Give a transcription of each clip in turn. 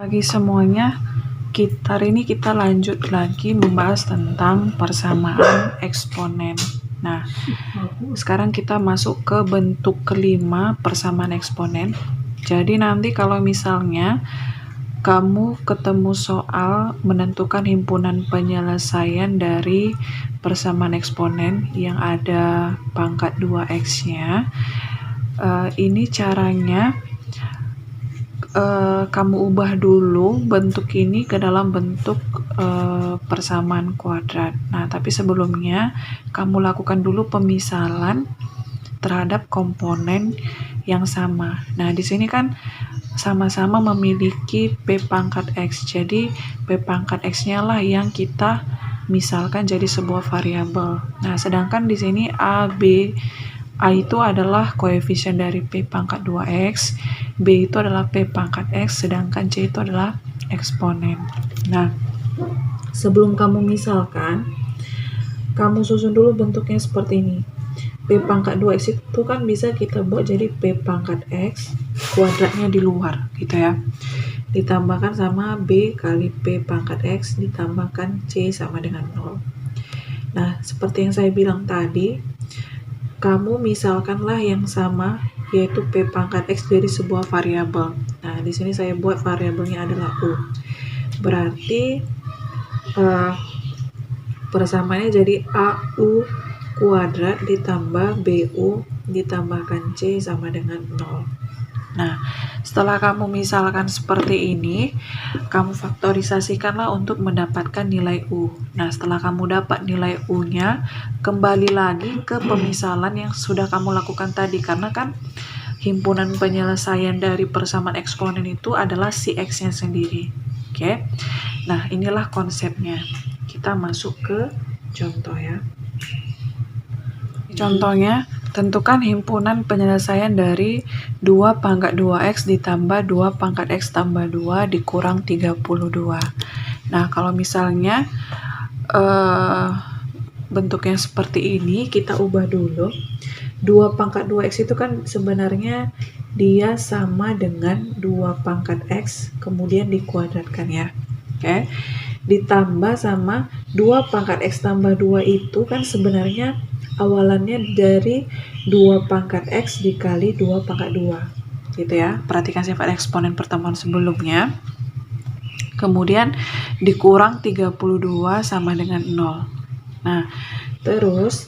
Pagi semuanya, hari ini kita lanjut lagi membahas tentang persamaan eksponen. Nah, sekarang kita masuk ke bentuk kelima persamaan eksponen. Jadi nanti kalau misalnya kamu ketemu soal menentukan himpunan penyelesaian dari persamaan eksponen yang ada pangkat 2x-nya, ini caranya kamu ubah dulu bentuk ini ke dalam bentuk persamaan kuadrat. Nah, tapi sebelumnya kamu lakukan dulu pemisalan terhadap komponen yang sama. Nah, di sini kan sama-sama memiliki P pangkat X. Jadi, P pangkat X-nya lah yang kita misalkan jadi sebuah variabel. Nah, sedangkan di sini A itu adalah koefisien dari P pangkat 2X, B itu adalah P pangkat X, sedangkan C itu adalah eksponen. Nah, sebelum kamu misalkan, kamu susun dulu bentuknya seperti ini. P pangkat 2X itu kan bisa kita buat jadi P pangkat X, kuadratnya di luar, gitu ya. Ditambahkan sama B kali P pangkat X, ditambahkan C sama dengan 0. Nah, seperti yang saya bilang tadi, kamu misalkanlah yang sama, yaitu P pangkat X dari sebuah variabel. Nah, di sini saya buat variabelnya adalah U. Berarti persamaannya jadi AU kuadrat ditambah BU ditambahkan C sama dengan 0. Nah, setelah kamu misalkan seperti ini, kamu faktorisasikanlah untuk mendapatkan nilai U. Nah, setelah kamu dapat nilai U-nya, kembali lagi ke pemisalan yang sudah kamu lakukan tadi, karena kan himpunan penyelesaian dari persamaan eksponen itu adalah si X-nya sendiri. Oke? Nah, inilah konsepnya. Kita masuk ke contoh ya. Contohnya, tentukan himpunan penyelesaian dari 2 pangkat 2X ditambah 2 pangkat X tambah 2 dikurang 32. Nah, kalau misalnya bentuknya seperti ini, kita ubah dulu. 2 pangkat 2X itu kan sebenarnya dia sama dengan 2 pangkat X, kemudian dikuadratkan ya. Oke. Ditambah sama 2 pangkat X tambah 2 itu kan sebenarnya awalannya dari 2 pangkat X dikali 2 pangkat 2. Gitu ya. Perhatikan sifat eksponen pertemuan sebelumnya. Kemudian dikurang 32 sama dengan 0. Nah, terus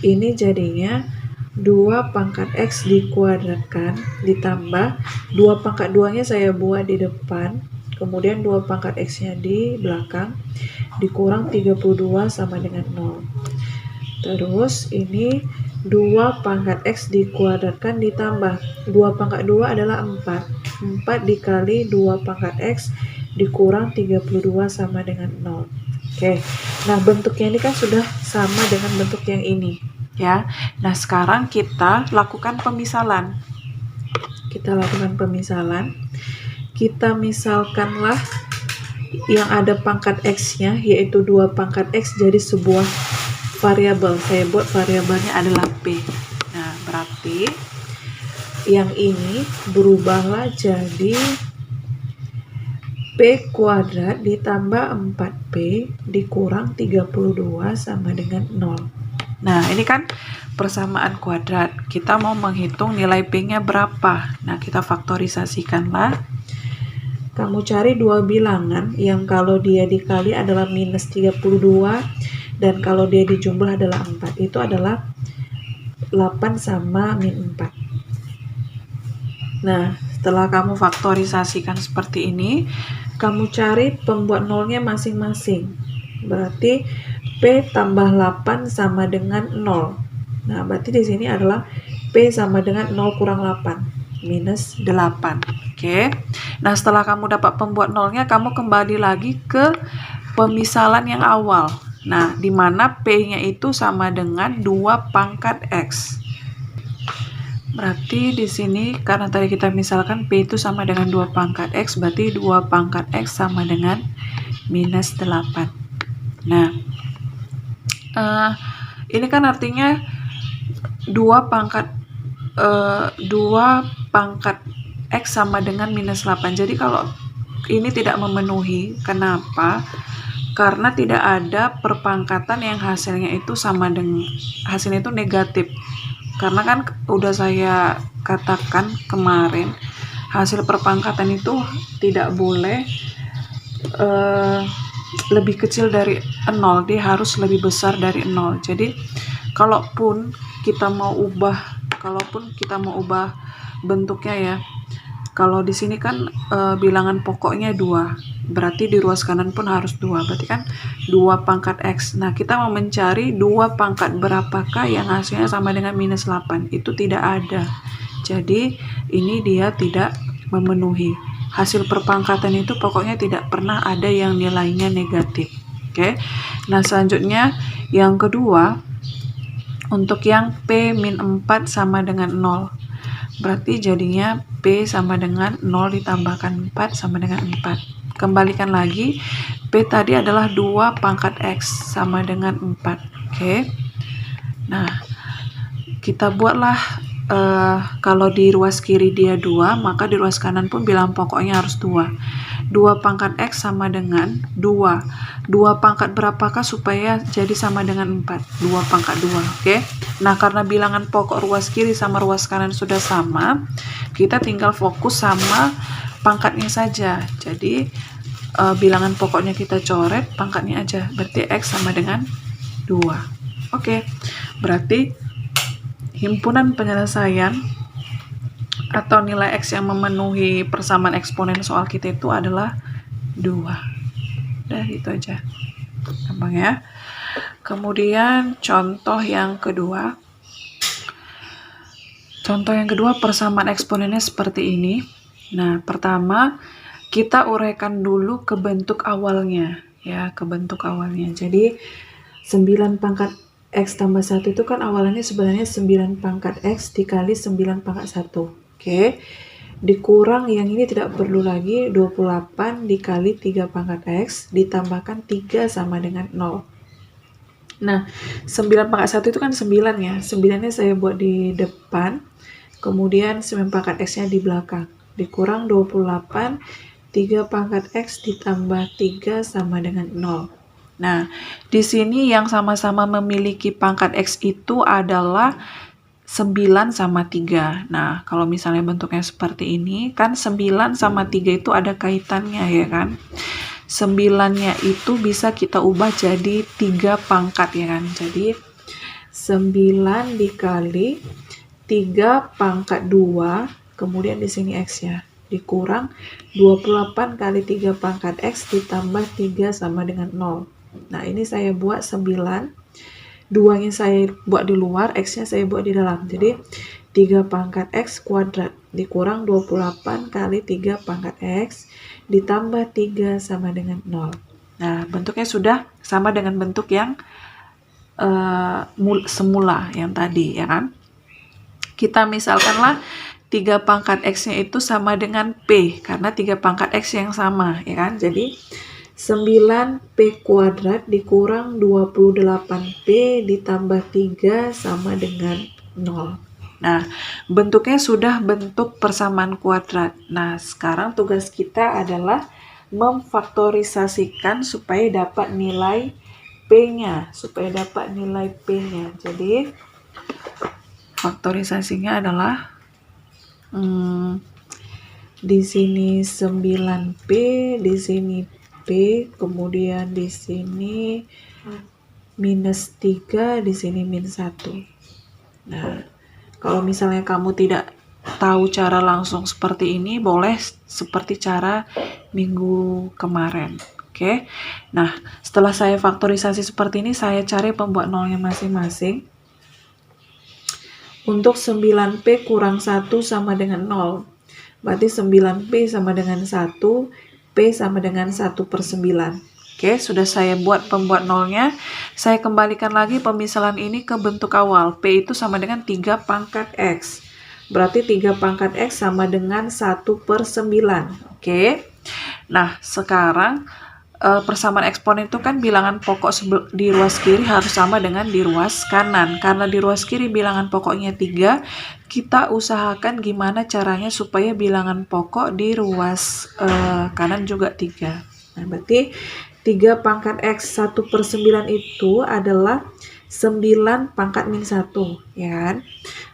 ini jadinya 2 pangkat X dikuadratkan ditambah 2 pangkat 2-nya saya buat di depan, kemudian 2 pangkat X-nya di belakang, dikurang 32 sama dengan 0. Terus ini 2 pangkat X dikuadratkan ditambah 2 pangkat 2 adalah 4. 4 dikali 2 pangkat X dikurang 32 sama dengan 0. Oke, nah bentuknya ini kan sudah sama dengan bentuk yang ini ya. Nah, sekarang kita lakukan pemisalan. Kita misalkanlah yang ada pangkat X-nya, yaitu 2 pangkat X jadi sebuah variabel. Saya buat variabelnya adalah P. Nah, berarti yang ini berubahlah jadi P kuadrat ditambah 4P dikurang 32 sama dengan 0. Nah, ini kan persamaan kuadrat. Kita mau menghitung nilai P-nya berapa. Nah, kita faktorisasikanlah. Kamu cari dua bilangan yang kalau dia dikali adalah minus 32 dan kalau dia dijumlah adalah 4. Itu adalah 8 sama min 4. Nah, setelah kamu faktorisasikan seperti ini, kamu cari pembuat nolnya masing-masing. Berarti P tambah 8 sama dengan 0. Nah, berarti di sini adalah P sama dengan 0 kurang 8, minus 8. Oke. Nah, setelah kamu dapat pembuat nolnya, kamu kembali lagi ke pemisalan yang awal. Nah, di mana P-nya itu sama dengan 2 pangkat X. Berarti di sini karena tadi kita misalkan P itu sama dengan 2 pangkat X, berarti 2 pangkat X sama dengan minus 8. Nah, ini kan artinya 2 pangkat X sama dengan minus 8. Jadi kalau ini tidak memenuhi. Kenapa? Karena tidak ada perpangkatan yang hasilnya itu sama dengan hasilnya itu negatif. Karena kan udah saya katakan kemarin, hasil perpangkatan itu tidak boleh lebih kecil dari 0, dia harus lebih besar dari 0. Jadi kalaupun kita mau ubah bentuknya ya, kalau di sini kan bilangan pokoknya 2, berarti di ruas kanan pun harus 2, berarti kan 2 pangkat X. Nah, kita mau mencari 2 pangkat berapakah yang hasilnya sama dengan minus 8, itu tidak ada. Jadi ini dia tidak memenuhi. Hasil perpangkatan itu pokoknya tidak pernah ada yang nilainya negatif. Oke. Nah, selanjutnya yang kedua, untuk yang P-4 sama dengan 0. Berarti jadinya P sama dengan 0 ditambahkan 4 sama dengan 4. Kembalikan lagi, P tadi adalah 2 pangkat X sama dengan 4. Oke. Nah, kita buatlah kalau di ruas kiri dia 2, maka di ruas kanan pun bilangan pokoknya harus 2. 2 pangkat X sama dengan 2. 2 pangkat berapakah supaya jadi sama dengan 4? 2 pangkat 2, oke? Nah, karena bilangan pokok ruas kiri sama ruas kanan sudah sama, kita tinggal fokus sama pangkatnya saja. Jadi, bilangan pokoknya kita coret, pangkatnya aja. Berarti X sama dengan 2. Oke, berarti himpunan penyelesaian atau nilai X yang memenuhi persamaan eksponen soal kita itu adalah 2. Udah gitu aja. Gampang ya. Kemudian contoh yang kedua. Contoh yang kedua, persamaan eksponennya seperti ini. Nah, pertama kita uraikan dulu ke bentuk awalnya ya, ke bentuk awalnya. Jadi 9 pangkat X tambah 1 itu kan awalannya sebenarnya 9 pangkat X dikali 9 pangkat 1. Oke. Dikurang yang ini tidak perlu lagi, 28 dikali 3 pangkat X ditambahkan 3 sama dengan 0. Nah, 9 pangkat 1 itu kan 9 ya. 9-nya saya buat di depan, kemudian 9 pangkat X-nya di belakang. Dikurang 28, 3 pangkat X ditambah 3 sama dengan 0. Nah, di sini yang sama-sama memiliki pangkat X itu adalah 9 sama 3. Nah, kalau misalnya bentuknya seperti ini, kan 9 sama 3 itu ada kaitannya ya kan. 9-nya itu bisa kita ubah jadi 3 pangkat ya kan. Jadi, 9 dikali 3 pangkat 2, kemudian di sini X-nya. Dikurang 28 kali 3 pangkat X ditambah 3 sama dengan 0. Nah, ini saya buat 9, 2-nya saya buat di luar, X-nya saya buat di dalam. Jadi, 3 pangkat X kuadrat dikurang 28 kali 3 pangkat X ditambah 3 sama dengan 0. Nah, bentuknya sudah sama dengan bentuk yang semula yang tadi, ya kan? Kita misalkanlah 3 pangkat X-nya itu sama dengan P, karena 3 pangkat X yang sama, ya kan? Jadi, 9P kuadrat dikurang 28P ditambah 3 sama dengan 0. Nah, bentuknya sudah bentuk persamaan kuadrat. Nah, sekarang tugas kita adalah memfaktorisasikan supaya dapat nilai P-nya. Jadi, faktorisasinya adalah di sini 9P, di sini P, kemudian di sini minus 3, di sini minus 1. Nah, kalau misalnya kamu tidak tahu cara langsung seperti ini, boleh seperti cara minggu kemarin. Oke. Nah, setelah saya faktorisasi seperti ini, saya cari pembuat nolnya masing-masing. Untuk 9P kurang 1 sama dengan 0. Berarti 9P sama dengan 1, P sama dengan 1/9. Oke, sudah saya buat pembuat nolnya. Saya kembalikan lagi pemisalan ini ke bentuk awal. P itu sama dengan 3 pangkat X. Berarti 3 pangkat X sama dengan 1/9. Oke. Nah, sekarang persamaan eksponen itu kan bilangan pokok di ruas kiri harus sama dengan di ruas kanan. Karena di ruas kiri bilangan pokoknya 3, kita usahakan gimana caranya supaya bilangan pokok di ruas kanan juga 3. Nah, berarti 3 pangkat X 1/9 itu adalah 9 pangkat min 1, ya kan?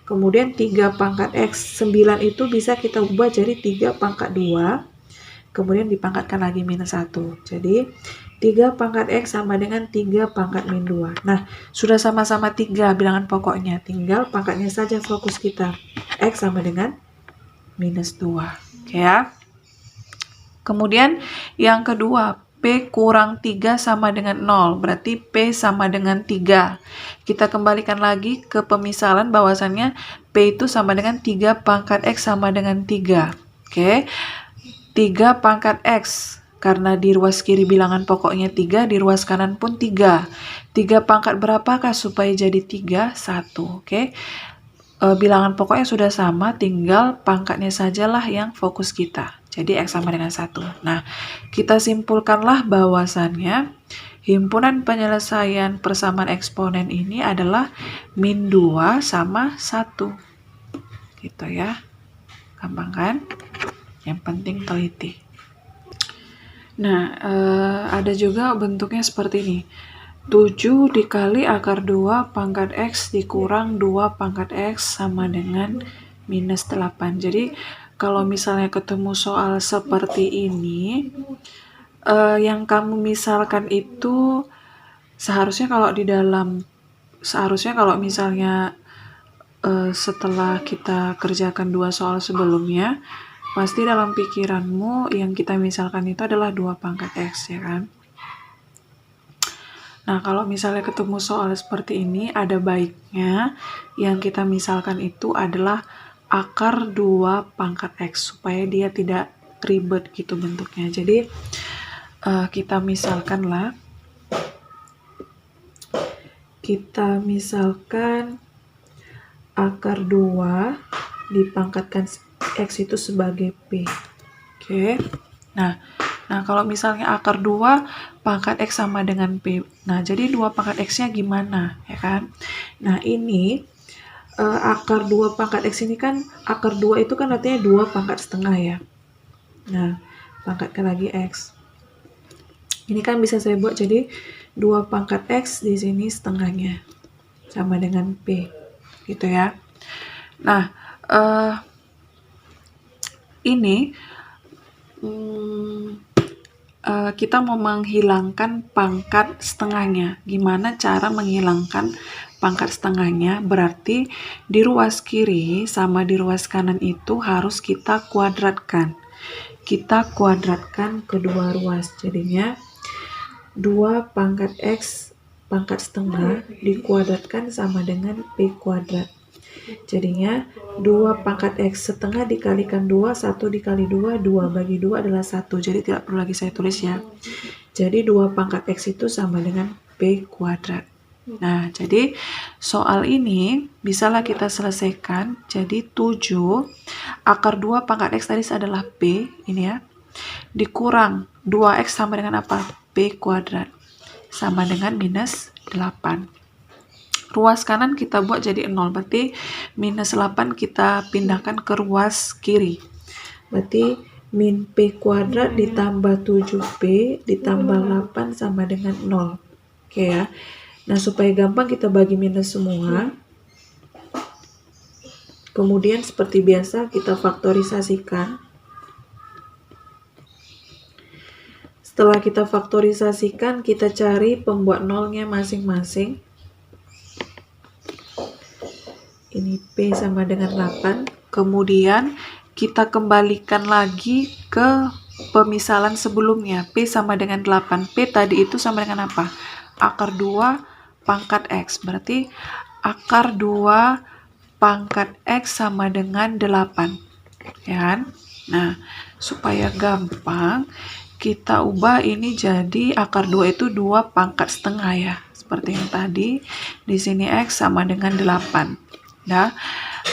Kemudian 3 pangkat X 9 itu bisa kita ubah jadi 3 pangkat 2, kemudian dipangkatkan lagi minus 1. Jadi 3 pangkat X sama dengan 3 pangkat min 2. Nah, sudah sama-sama 3 bilangan pokoknya, tinggal pangkatnya saja fokus kita. X sama dengan minus 2. Oke ya. Kemudian yang kedua, P kurang 3 sama dengan 0, berarti P sama dengan 3. Kita kembalikan lagi ke pemisalan bahwasannya P itu sama dengan 3 pangkat X sama dengan 3. Oke, 3 pangkat X, karena di ruas kiri bilangan pokoknya 3, di ruas kanan pun 3. 3 pangkat berapakah supaya jadi 3? 1. Oke, bilangan pokoknya sudah sama, tinggal pangkatnya sajalah yang fokus kita. Jadi X sama dengan 1. Nah, kita simpulkanlah bahwasannya himpunan penyelesaian persamaan eksponen ini adalah min 2 sama 1. Gitu ya. Gampang kan? Yang penting teliti. Nah, ada juga bentuknya seperti ini. 7 dikali akar 2 pangkat X dikurang 2 pangkat X sama dengan minus 8. Jadi, kalau misalnya ketemu soal seperti ini, yang kamu misalkan itu seharusnya kalau misalnya setelah kita kerjakan 2 soal sebelumnya, pasti dalam pikiranmu yang kita misalkan itu adalah 2 pangkat X, ya kan? Nah, kalau misalnya ketemu soal seperti ini, ada baiknya yang kita misalkan itu adalah akar 2 pangkat X, supaya dia tidak ribet gitu bentuknya. Jadi, kita misalkan akar 2 dipangkatkan X itu sebagai P. Oke. Nah, kalau misalnya akar 2 pangkat X sama dengan P. Nah, jadi 2 pangkat X-nya gimana, ya kan? Nah, ini akar 2 pangkat X ini kan, akar 2 itu kan artinya 2 pangkat setengah ya. Nah, pangkatkan lagi X. Ini kan bisa saya buat jadi 2 pangkat X di sini setengahnya. Sama dengan P. Gitu ya. Nah, ini kita mau menghilangkan pangkat setengahnya. Gimana cara menghilangkan pangkat setengahnya? Berarti di ruas kiri sama di ruas kanan itu harus kita kuadratkan. Kita kuadratkan kedua ruas. Jadinya 2 pangkat X pangkat setengah dikuadratkan sama dengan P kuadrat. Jadinya 2 pangkat X setengah dikalikan 2, 1 dikali 2, 2 bagi 2 adalah 1. Jadi tidak perlu lagi saya tulis ya. Jadi 2 pangkat X itu sama dengan P kuadrat. Nah, jadi soal ini bisalah kita selesaikan. Jadi 7 akar 2 pangkat X tadi adalah P, ini ya. Dikurang 2X sama dengan apa? P kuadrat. Sama dengan minus 8. Ruas kanan kita buat jadi 0, berarti minus 8 kita pindahkan ke ruas kiri. Berarti min P kuadrat ditambah 7P ditambah 8 sama dengan 0. Oke ya. Nah, supaya gampang kita bagi minus semua. Kemudian seperti biasa kita faktorisasikan. Setelah kita faktorisasikan, kita cari pembuat nolnya masing-masing. Ini P sama dengan 8. Kemudian kita kembalikan lagi ke pemisalan sebelumnya. P sama dengan 8. P tadi itu sama dengan apa? Akar 2 pangkat X. Berarti akar 2 pangkat X sama dengan 8. Ya kan? Nah, supaya gampang, kita ubah ini jadi akar 2 itu 2 pangkat setengah ya. Seperti yang tadi. Di sini X sama dengan 8. Nah,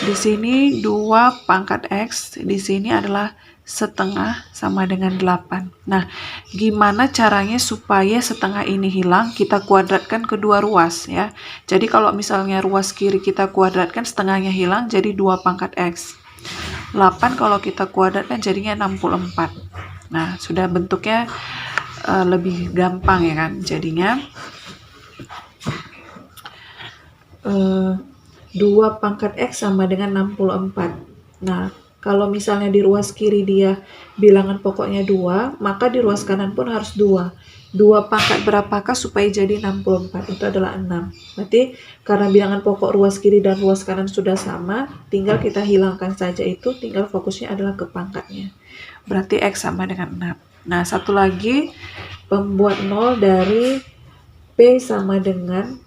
di sini 2 pangkat X, di sini adalah setengah sama dengan 8. Nah, gimana caranya supaya setengah ini hilang? Kita kuadratkan kedua ruas ya. Jadi kalau misalnya ruas kiri kita kuadratkan, setengahnya hilang, jadi 2 pangkat X. 8 kalau kita kuadratkan jadinya 64. Nah, sudah bentuknya lebih gampang ya kan. Jadinya 2 pangkat X sama dengan 64. Nah, kalau misalnya di ruas kiri dia bilangan pokoknya 2, maka di ruas kanan pun harus 2. 2 pangkat berapakah supaya jadi 64? Itu adalah 6. Berarti karena bilangan pokok ruas kiri dan ruas kanan sudah sama, tinggal kita hilangkan saja itu, tinggal fokusnya adalah ke pangkatnya. Berarti X sama dengan 6. Nah, satu lagi, pembuat 0 dari P sama dengan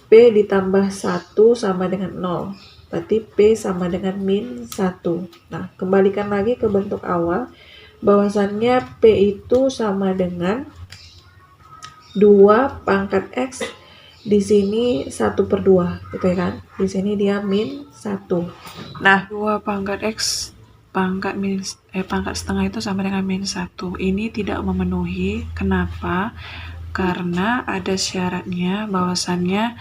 P ditambah 1 sama dengan 0. Berarti P sama dengan min 1. Nah, kembalikan lagi ke bentuk awal. Bahwasannya P itu sama dengan 2 pangkat X. Di sini 1/2, gitu ya kan? Di sini dia min 1. Nah, 2 pangkat X pangkat setengah itu sama dengan min 1. Ini tidak memenuhi. Kenapa? Karena ada syaratnya bahwasannya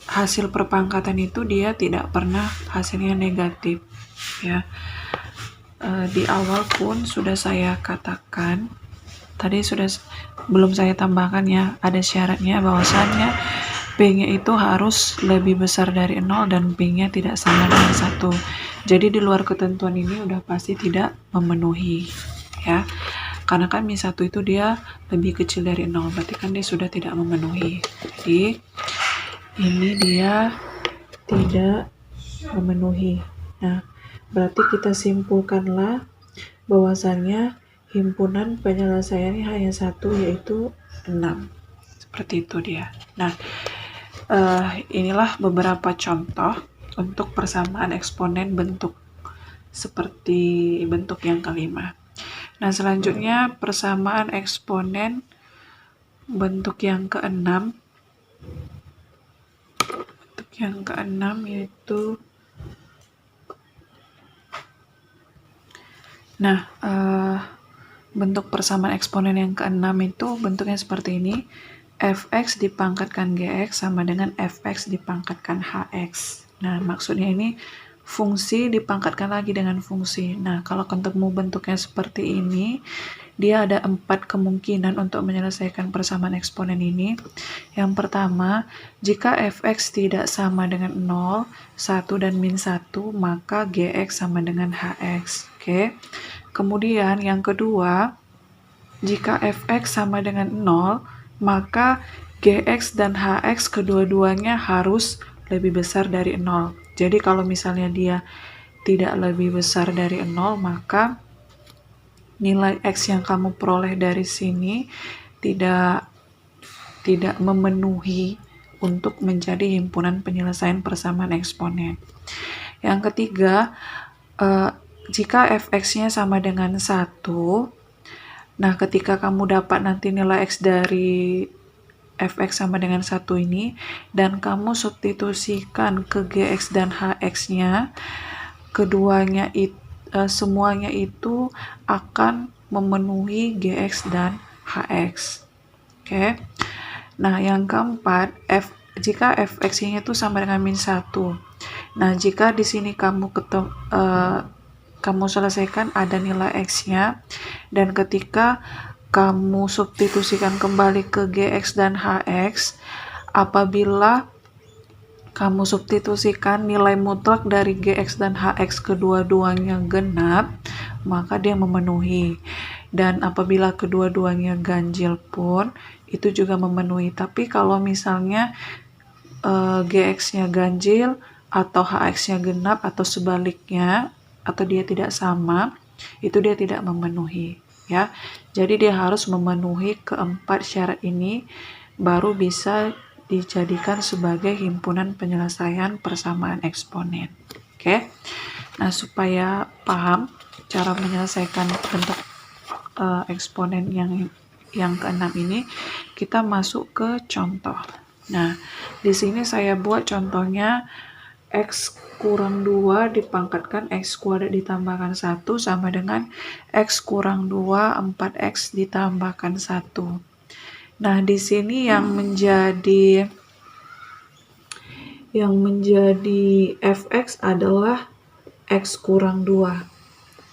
hasil perpangkatan itu dia tidak pernah hasilnya negatif ya. Di awal pun sudah saya katakan, tadi belum saya tambahkan ya, ada syaratnya bahwasannya P-nya itu harus lebih besar dari 0 dan P-nya tidak sama dengan 1. Jadi di luar ketentuan ini udah pasti tidak memenuhi ya. Karena kan min 1 itu dia lebih kecil dari 0, berarti kan dia sudah tidak memenuhi. Jadi ini dia tidak memenuhi. Nah, berarti kita simpulkanlah bahwasannya himpunan penyelesaiannya hanya 1, yaitu 6. Seperti itu dia. Nah, inilah beberapa contoh untuk persamaan eksponen bentuk seperti bentuk yang kelima. Nah, selanjutnya persamaan eksponen bentuk yang keenam. Bentuk yang keenam yaitu bentuk persamaan eksponen yang keenam itu bentuknya seperti ini. Fx dipangkatkan Gx sama dengan Fx dipangkatkan Hx. Nah, maksudnya ini fungsi dipangkatkan lagi dengan fungsi. Nah, kalau ketemu bentuknya seperti ini, dia ada 4 kemungkinan untuk menyelesaikan persamaan eksponen ini. Yang pertama, jika Fx tidak sama dengan 0, 1 dan min 1, maka Gx sama dengan Hx. Oke. Kemudian yang kedua, jika Fx sama dengan 0, maka Gx dan Hx kedua-duanya harus lebih besar dari 0. Jadi kalau misalnya dia tidak lebih besar dari 0, maka nilai X yang kamu peroleh dari sini tidak memenuhi untuk menjadi himpunan penyelesaian persamaan eksponen. Yang ketiga, jika Fx-nya sama dengan 1, nah ketika kamu dapat nanti nilai X dari Fx sama dengan 1 ini, dan kamu substitusikan ke Gx dan Hx-nya, keduanya semuanya itu akan memenuhi Gx dan Hx. Oke. Nah, yang keempat, jika Fx-nya itu sama dengan min 1. Nah, jika di sini kamu selesaikan ada nilai X-nya, dan ketika kamu substitusikan kembali ke Gx dan Hx, apabila kamu substitusikan nilai mutlak dari Gx dan Hx kedua-duanya genap, maka dia memenuhi. Dan apabila kedua-duanya ganjil pun, itu juga memenuhi. Tapi kalau misalnya Gx-nya ganjil atau Hx-nya genap atau sebaliknya, atau dia tidak sama, itu dia tidak memenuhi. Ya, jadi dia harus memenuhi keempat syarat ini baru bisa dijadikan sebagai himpunan penyelesaian persamaan eksponen. Oke. Nah, supaya paham cara menyelesaikan bentuk eksponen yang keenam ini, kita masuk ke contoh. Nah, di sini saya buat contohnya X kurang 2 dipangkatkan X kuadrat ditambahkan 1 sama dengan X kurang 2 4X ditambahkan 1. Nah, di sini yang menjadi fx adalah X kurang 2.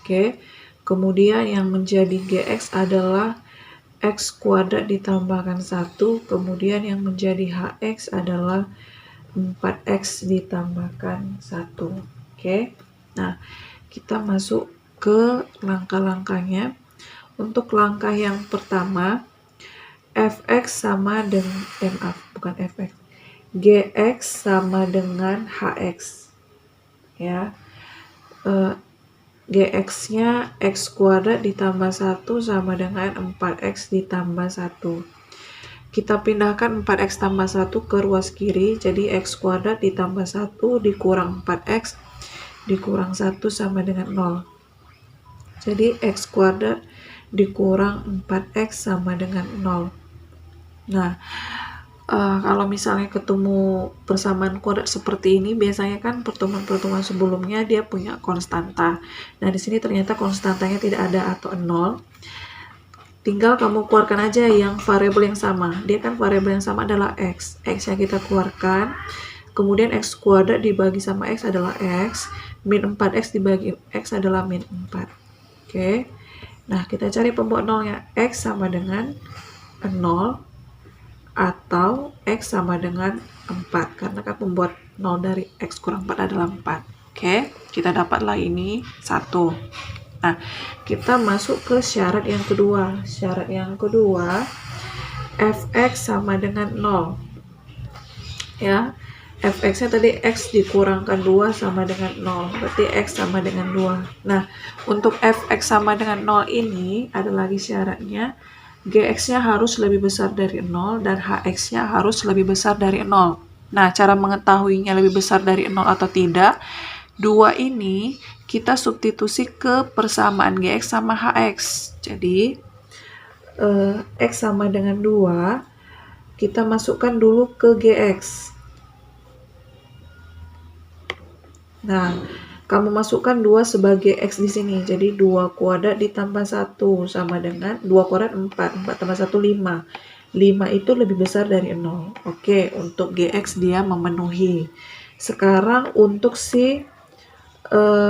Oke. Kemudian yang menjadi gx adalah X kuadrat ditambahkan 1, kemudian yang menjadi hx adalah 4x ditambahkan 1. Oke. Nah, kita masuk ke langkah-langkahnya. Untuk langkah yang pertama, fx sama dengan gx sama dengan hx. Ya. Gx-nya X kuadrat ditambah 1 sama dengan 4X ditambah 1. Kita pindahkan 4X tambah 1 ke ruas kiri, jadi X kuadrat ditambah 1 dikurang 4X dikurang 1 sama dengan 0. Jadi X kuadrat dikurang 4X sama dengan 0. Nah, kalau misalnya ketemu persamaan kuadrat seperti ini, biasanya kan pertemuan-pertemuan sebelumnya dia punya konstanta. Nah, di sini ternyata konstantanya tidak ada atau 0. Tinggal kamu keluarkan aja yang variabel yang sama. Dia kan variabel yang sama adalah X. X yang kita keluarkan. Kemudian X kuadrat dibagi sama X adalah X. Min 4X dibagi X adalah min 4. Oke. Nah, kita cari pembuat nolnya. X sama dengan 0. Atau X sama dengan 4, karena kan pembuat 0 dari X kurang 4 adalah 4. Oke, kita dapatlah ini 1. Nah, kita masuk ke syarat yang kedua. Syarat yang kedua, fx sama dengan 0. Ya, fx-nya tadi X dikurangkan 2 sama dengan 0, berarti X sama dengan 2. Nah, untuk fx sama dengan 0 ini ada lagi syaratnya. Gx-nya harus lebih besar dari 0 dan hx-nya harus lebih besar dari 0. Nah, cara mengetahuinya lebih besar dari 0 atau tidak, 2 ini kita substitusi ke persamaan Gx sama Hx. Jadi, X sama dengan 2, kita masukkan dulu ke Gx. Nah, kamu masukkan 2 sebagai X di sini. Jadi 2 kuadrat ditambah 1 sama dengan 2 kuadrat 4. 4 tambah 1 5. 5 itu lebih besar dari 0. Oke, untuk Gx dia memenuhi. Sekarang untuk si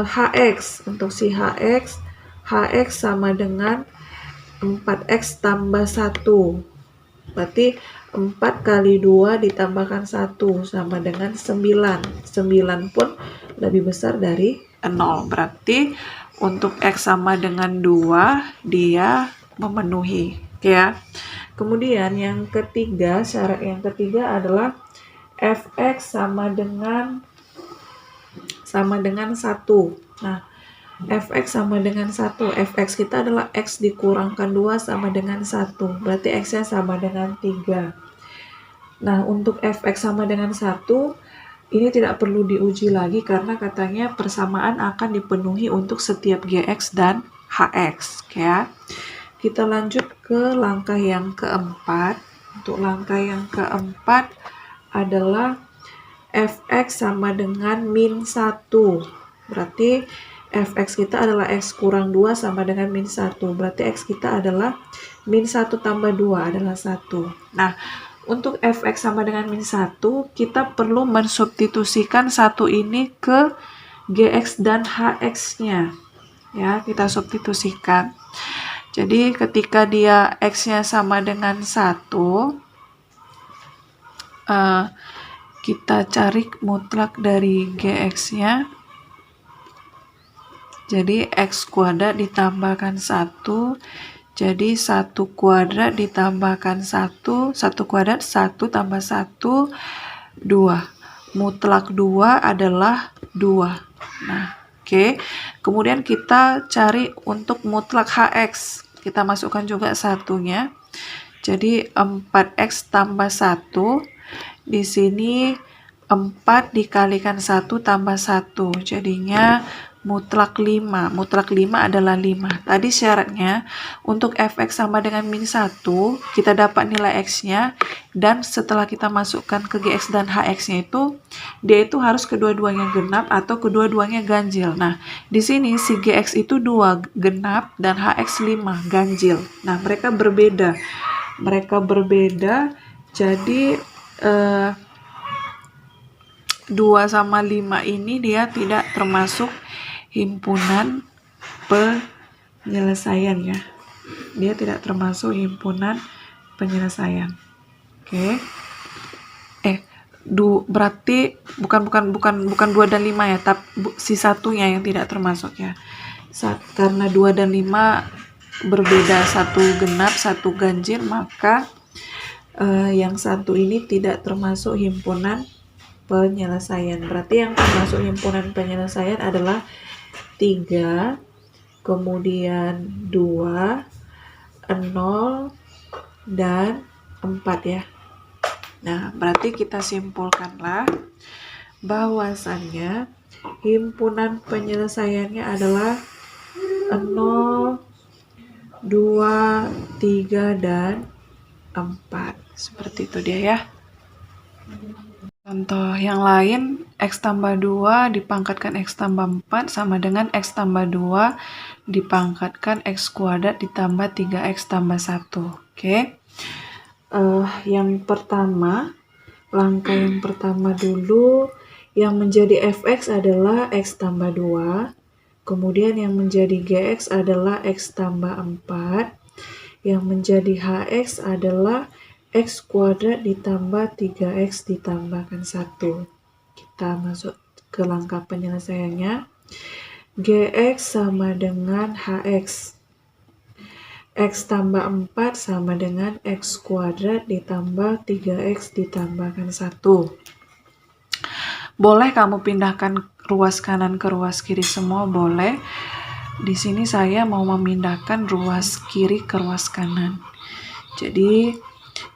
Hx. Untuk si Hx, Hx sama dengan 4X tambah 1. Berarti 4 kali 2 ditambahkan 1 sama dengan 9. 9 pun lebih besar dari 0. Berarti untuk X sama dengan 2, dia memenuhi. Oke ya. Kemudian yang ketiga, syarat yang ketiga adalah fx sama dengan 1. Nah, fx sama dengan 1. Fx kita adalah X dikurangkan 2 sama dengan 1. Berarti X-nya sama dengan 3. Nah, untuk fx sama dengan 1, ini tidak perlu diuji lagi karena katanya persamaan akan dipenuhi untuk setiap Gx dan Hx. Ya. Kita lanjut ke langkah yang keempat. Untuk langkah yang keempat adalah fx sama dengan min 1. Berarti fx kita adalah X kurang 2 sama dengan min 1. Berarti X kita adalah min 1 tambah 2 adalah 1. Nah, untuk fx sama dengan min 1, kita perlu mensubstitusikan 1 ini ke Gx dan Hx-nya. Ya, kita substitusikan. Jadi, ketika dia X-nya sama dengan 1, kita cari mutlak dari Gx-nya. Jadi, X kuadrat ditambahkan 1. Jadi 1 kuadrat ditambahkan 1 kuadrat 1 tambah 1, 2. Mutlak 2 adalah 2. Nah, oke. Kemudian kita cari untuk mutlak Hx. Kita masukkan juga satunya. Jadi 4X tambah 1. Di sini 4 dikalikan 1 tambah 1. Jadinya mutlak 5. Mutlak 5 adalah 5. Tadi syaratnya untuk fx sama dengan min 1, kita dapat nilai x-nya, dan setelah kita masukkan ke gx dan hx-nya itu, dia itu harus kedua-duanya genap atau kedua-duanya ganjil. Nah, di sini si gx itu 2 genap dan hx 5 ganjil. Nah, mereka berbeda. Jadi 2 sama 5 ini dia tidak termasuk himpunan penyelesaian ya. Dia tidak termasuk himpunan penyelesaian. Oke. Berarti bukan 2 dan 5 ya, tapi si satunya yang tidak termasuk ya. Karena 2 dan 5 berbeda, satu genap, satu ganjil, maka yang satu ini tidak termasuk himpunan penyelesaian. Berarti yang termasuk himpunan penyelesaian adalah 3, kemudian 2, 0, dan 4 ya. Nah, berarti kita simpulkanlah bahwasannya himpunan penyelesaiannya adalah 0, 2, 3, dan 4. Seperti itu dia ya. Contoh yang lain, x tambah 2 dipangkatkan x tambah 4 sama dengan x tambah 2 dipangkatkan x kuadrat ditambah 3x tambah 1. Oke. Yang pertama, langkah yang pertama dulu, yang menjadi fx adalah x tambah 2, kemudian yang menjadi gx adalah x tambah 4, yang menjadi hx adalah x kuadrat ditambah 3x ditambahkan 1. Kita masuk ke langkah penyelesaiannya. Gx sama dengan hx. X tambah 4 sama dengan x kuadrat ditambah 3x ditambahkan 1. Boleh kamu pindahkan ruas kanan ke ruas kiri semua, boleh. Di sini saya mau memindahkan ruas kiri ke ruas kanan. Jadi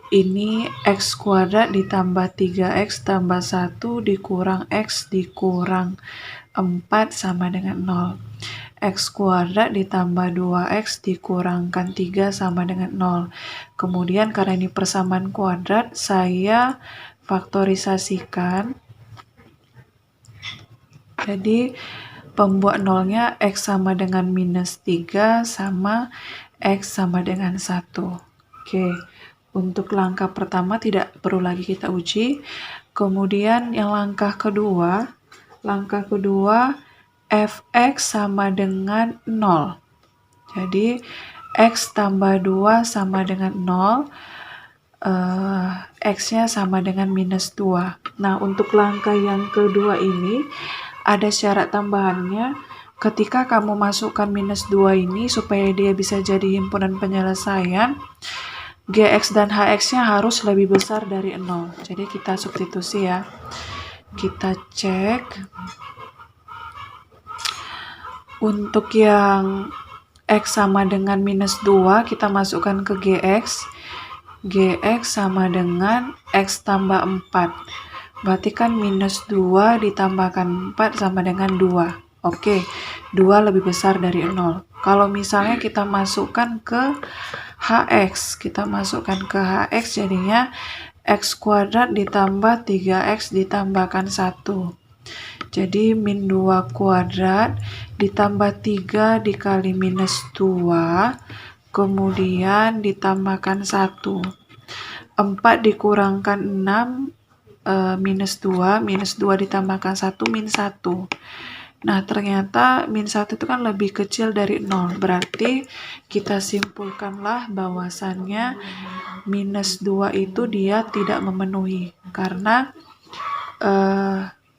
ini x kuadrat ditambah 3x tambah 1 dikurang x dikurang 4 sama dengan 0. X kuadrat ditambah 2x dikurangkan 3 sama dengan 0. Kemudian karena ini persamaan kuadrat, saya faktorisasikan. Jadi pembuat nolnya x sama dengan minus 3 sama x sama dengan 1. Oke. Untuk langkah pertama tidak perlu lagi kita uji. Kemudian yang langkah kedua fx sama dengan 0. Jadi x tambah 2 sama dengan 0, x-nya sama dengan minus 2. Nah, untuk langkah yang kedua ini ada syarat tambahannya. Ketika kamu masukkan minus 2 ini supaya dia bisa jadi himpunan penyelesaian, gx dan hx-nya harus lebih besar dari 0. Jadi kita substitusi ya. Kita cek. Untuk yang x sama dengan minus 2, kita masukkan ke gx. Gx sama dengan x tambah 4. Berarti kan minus 2 ditambahkan 4 sama dengan 2. Oke, 2 lebih besar dari 0. Kalau misalnya kita masukkan ke hx, jadinya x kuadrat ditambah 3x ditambahkan 1. Jadi min 2 kuadrat ditambah 3 dikali minus 2, kemudian ditambahkan 1. 4 dikurangkan 6, minus 2 ditambahkan 1, min 1. Nah, ternyata min 1 itu kan lebih kecil dari 0. Berarti kita simpulkanlah bahwasannya minus 2 itu dia tidak memenuhi. Karena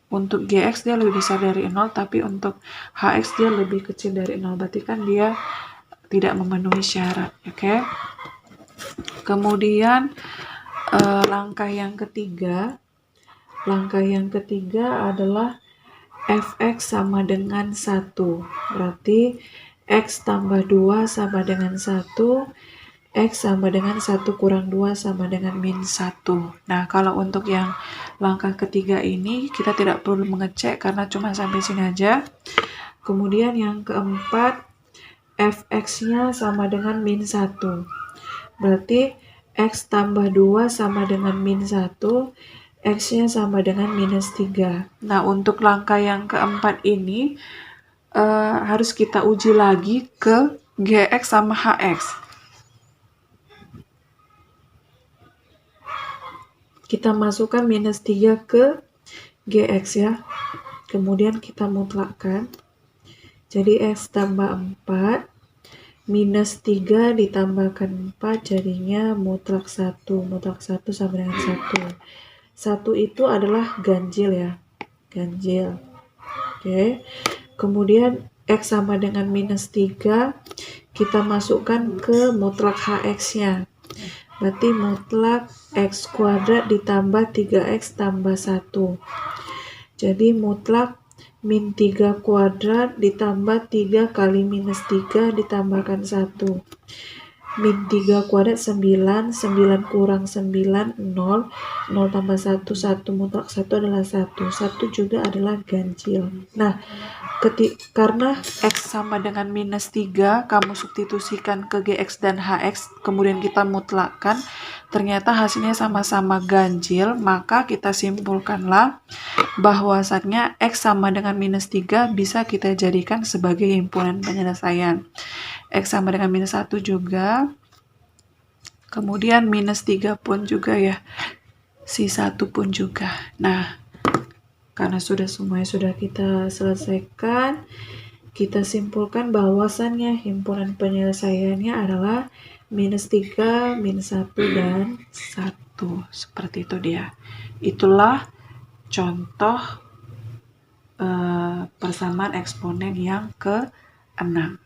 untuk gx dia lebih besar dari 0, tapi untuk hx dia lebih kecil dari 0. Berarti kan dia tidak memenuhi syarat. Oke. Kemudian langkah yang ketiga adalah fx sama dengan 1. Berarti x tambah 2 sama dengan 1, x sama dengan 1 kurang 2 sama dengan min 1. Nah, kalau untuk yang langkah ketiga ini kita tidak perlu mengecek karena cuma sampai sini aja. Kemudian yang keempat, fx-nya sama dengan min 1. Berarti x tambah 2 sama dengan min 1, x-nya sama dengan minus 3. Nah, untuk langkah yang keempat ini harus kita uji lagi ke gx sama hx. Kita masukkan minus 3 ke gx ya. Kemudian kita mutlakkan. Jadi x tambah 4 minus 3 ditambahkan 4 jadinya mutlak 1. Mutlak 1 sama dengan 1. 1 itu adalah ganjil ya. Ganjil. Oke. Kemudian x sama dengan minus 3 kita masukkan ke mutlak hx-nya. Berarti mutlak x kuadrat ditambah 3x tambah 1. Jadi mutlak min 3 kuadrat ditambah 3 kali minus 3 ditambahkan 1. Min 3 kuadrat 9, 9 kurang 9, 0. 0 tambah 1, 1 mutlak 1 adalah 1. 1 juga adalah ganjil. Nah, karena x sama dengan minus 3, kamu substitusikan ke gx dan hx, kemudian kita mutlakkan, ternyata hasilnya sama-sama ganjil, maka kita simpulkanlah bahwasannya x sama dengan minus 3 bisa kita jadikan sebagai himpunan penyelesaian. X sama dengan minus 1 juga, kemudian minus 3 pun juga ya, si 1 pun juga. Nah, karena semuanya sudah kita selesaikan, kita simpulkan bahwasannya himpunan penyelesaiannya adalah minus 3, minus 1, dan 1. Seperti itu dia. Itulah contoh persamaan eksponen yang ke-6.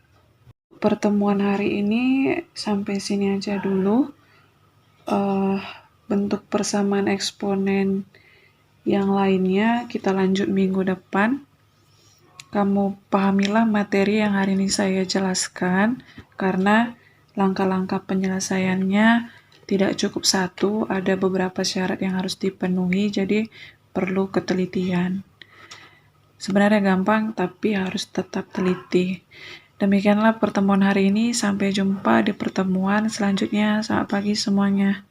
Pertemuan hari ini sampai sini aja dulu. Bentuk persamaan eksponen yang lainnya kita lanjut minggu depan. Kamu pahamilah materi yang hari ini saya jelaskan, karena langkah-langkah penyelesaiannya tidak cukup satu, ada beberapa syarat yang harus dipenuhi, jadi perlu ketelitian. Sebenarnya gampang, tapi harus tetap teliti. Demikianlah pertemuan hari ini, sampai jumpa di pertemuan selanjutnya. Selamat pagi semuanya.